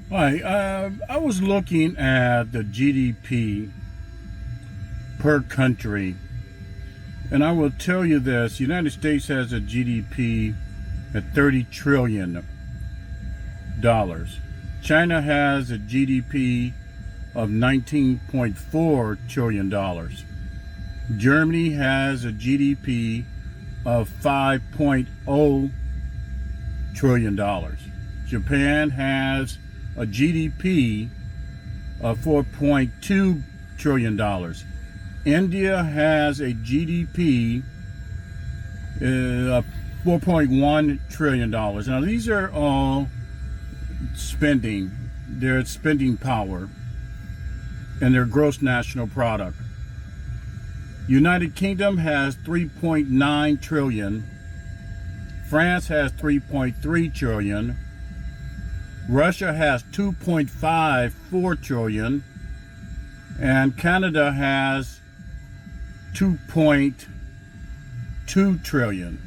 Hi, I was looking at the GDP per country, and I will tell you this: the United States has a GDP at $30 trillion. China has a GDP of $19.4 trillion. Germany has a GDP of $5.0 trillion. Japan has a GDP of $4.2 trillion. India has a GDP of $4.1 trillion. Now, these are all spending, their spending power and their gross national product. United Kingdom has 3.9 trillion. France has 3.3 trillion. Russia has 2.54 trillion, and Canada has 2.2 trillion.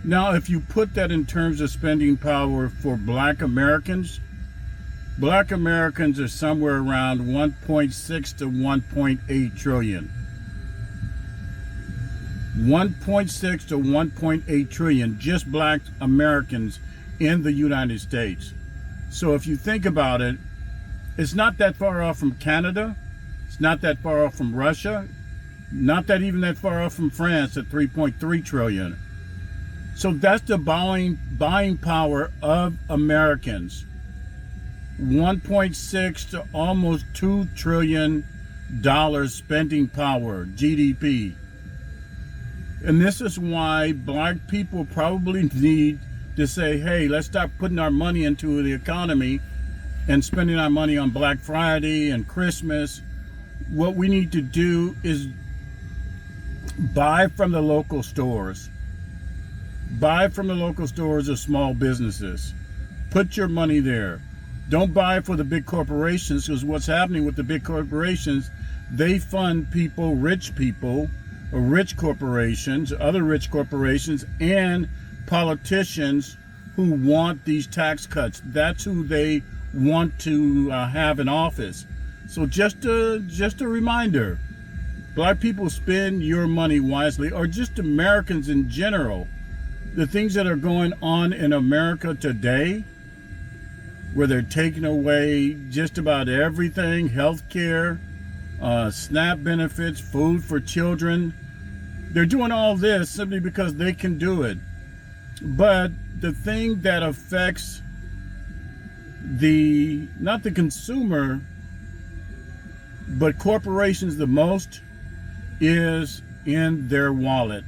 Now, if you put that in terms of spending power for black Americans are somewhere around 1.6 to 1.8 trillion. 1.6 to 1.8 trillion, just black Americans in the United States. So if you think about it, it's not that far off from Canada. It's not that far off from Russia. Not that even that far off from France at 3.3 trillion. So that's the buying power of Americans. 1.6 to almost $2 trillion spending power, GDP. And this is why black people probably need to say, hey, let's stop putting our money into the economy and spending our money on Black Friday and Christmas. What we need to do is buy from the local stores. Buy from the local stores or small businesses. Put your money there. Don't buy for the big corporations, because what's happening with the big corporations, they fund people, or rich corporations, other rich corporations, and politicians who want these tax cuts. That's who they want to have in office. So just a reminder, black people, spend your money wisely, or just Americans in general. The things that are going on in America today, where they're taking away just about everything, health care, SNAP benefits, food for children. They're doing all this simply because they can do it. But the thing that affects not the consumer, but corporations the most, is in their wallet.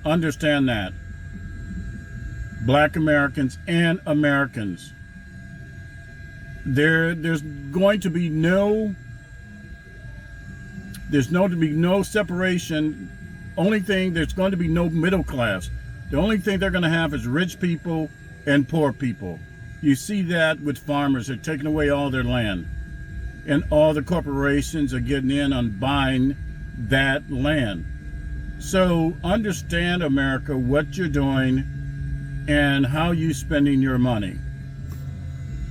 Understand that. Black Americans and Americans. There's going to be no separation. There's going to be no middle class. The only thing they're going to have is rich people and poor people. You see that with farmers. They're taking away all their land, and all the corporations are getting in on buying that land. So understand, America, what you're doing and how you're spending your money.